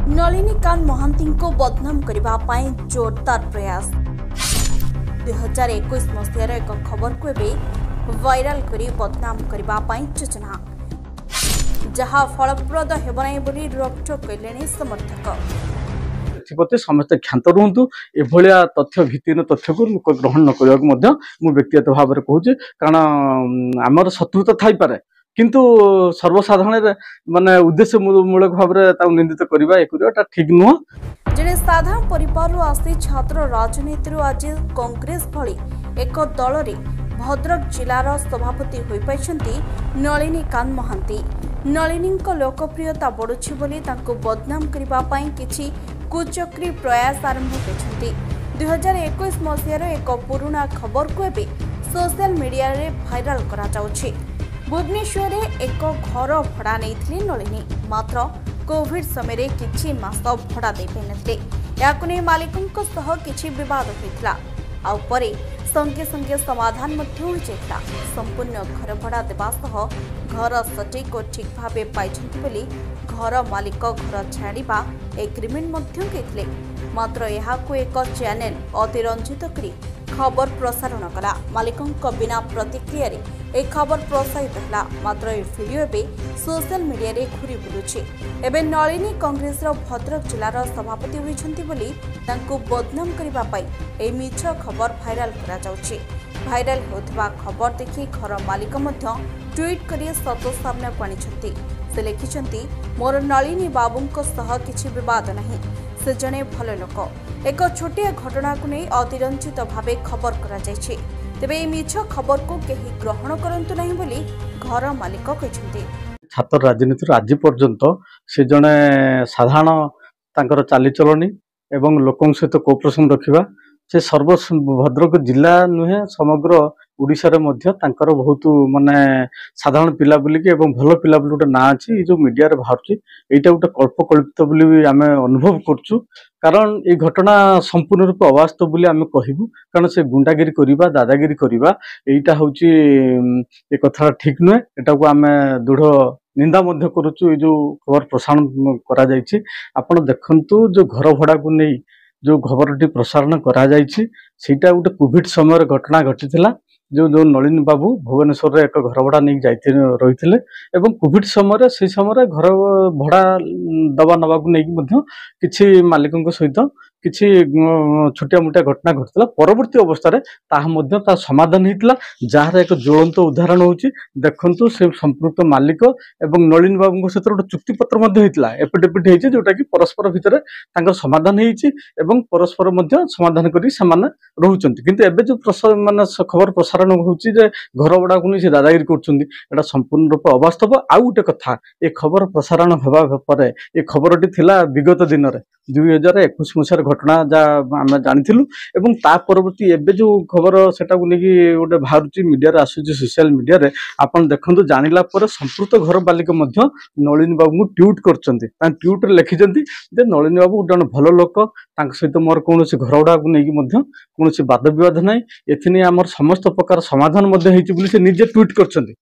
नलिनीकांत महांती को बदनाम करने जोरदार प्रयास 2021 मसीहार एक खबर को वायरल कर बदनाम करने योजना जहाँ फलप्रद हेबनाई बोली रोकठोक कले समर्थक एथप्रति समस्त क्षांत रुहतु एभलिया तथ्य भित्तिहीन तथ्य को लोक ग्रहण न करने व्यक्तिगत भाव में कहूँ कारण आमर शत्रुता थाई पारे किंतु सर्वसाधारण माने उद्देश्य मूलक भाव में निंदित करवा ठीक नुह। जड़े साधारण परिवार आसी छात्र राजनीति आज कांग्रेस भली एक दल भद्रक जिलार सभापति हो पाइछन्ति नलिनीकांत महांती। नलिनी लोकप्रियता बढ़ुछि बोली तांको बदनाम करने किछि कुचक्री प्रयास आरंभ कर 2021 मसीहार एक पुराना खबर को सोशल मीडिया रे भाइराल करा जाउछि। भुवनेश्वर एक घर भड़ा नहीं नलिनी मात्र कोविड समय किछि मास भड़ा दे पारे मालिकों सह किछि विवाद होता आउ परे संगे संगे समाधान होता संपूर्ण घर भड़ा देवा सह घर सटीक और ठीक भाव पाई घर मालिक घर छाड़ा एग्रीमेंट करते मात्र यहां एक चैनल अतिरंजित करी खबर प्रसारण कला मालिकों बिना प्रतिक्रिया एक खबर प्रसारित है मात्र ए वीडियो एवं सोशल मीडिया रे घूरी बुलुछि। एबे नलिनी कांग्रेस भद्रक जिलार सभापति होइछन्ति बोली तांको बदनाम करबा पाई ए मिछ खबर भाइराल करा जाउछि। भाइराल होतबा खबर देखि घर मालिक मध्य ट्वीट करी सत सामना आनिछन्ति। से लिखिछन्ति मोर नलिनी बाबूंको सह किछि विवाद नहीं से जने भल लोक एक छोटिया घटना को नहीं अतिरंजित भावे खबर करा जायछि। तेबे ए मिछ खबर को केही ग्रहण करंतु नहीं बोली घर मालिक कहछन्ति। छात्र राजनीति आज पर्यंत से जने साधारण तांकर चालीचलनी एवं लोकों सहित कोऑपरेशन रखिबा से सर्व भद्रक जिला नुहे समग्र ओडिशा रे मध्य तांकर बहुत माने साधारण पिला बोलिकी एवं भल पिला बोली गोटे ना अच्छी जो मीडिया रे बाहर एटा गोटे कल्पकल्पित बोली आमे अनुभव करछु कारण ये घटना संपूर्ण रूप अवास्तव बोली आमे कहबू कारण से गुंडागिरी करिबा दादागिरी करिबा एटा होची ए कथा ठीक नुहे एटा को आमे दृढ़ निंदा मध्य करूछु। ये जो खबर प्रसारण करा जायछि आपण देखंतु जो घर भड़ा को नहीं जो खबरटी प्रसारण करा जायछि सेटा गोटे कोविड समय घटना घटिथिला जो नलिनी बाबू भुवनेश्वर एक घर भड़ा नहीं जाते रही एवं कोविड समय से समय घर भड़ा दबा नवा नहीं किसी मालिकों सहित किसी छोटिया मोटिया घटना घटता परवर्ती अवस्था समाधान होता जार एक ज्वलंत उदाहरण होची देखंतु से संपृक्त मालिक एवं नलिनी बाबू सहित गोटे चुक्तिपत्र होता एफिडेविट होती जोटा कि परस्पर भितर समाधान होती परस्पर समाधान कर रोचंती किंतु एबे जो माने खबर प्रसारण होची जे घर बड़ा को नहीं दादागिरी कर संपूर्ण रूप अवास्तव। आउ गोटे कथा ये खबर प्रसारण होगा पर ये खबरटी थिला विगत दिन में 2021 मसीहार घटना जहाँ आम जानी एवं ता परवर्ती एबे जो खबर सेटा को लेकिन गोटे बाहर मीडिया आसूची सोशल मीडिया रे आपन देखंतु जानिला पर संपूर्ण घर मालिक मध्य नलिनी बाबू को ट्वीट करचंती ट्वीट रे लिखिचंती जे नलिनी बाबू जन भल लोक तांक सहित मोर कोनोसी घर गुडा को लेकिन मध्य कोनोसी वाद विवाद नाही एथिने हमर समस्त प्रकार समाधान मध्य हेची बोली से निजे ट्वीट करचंती।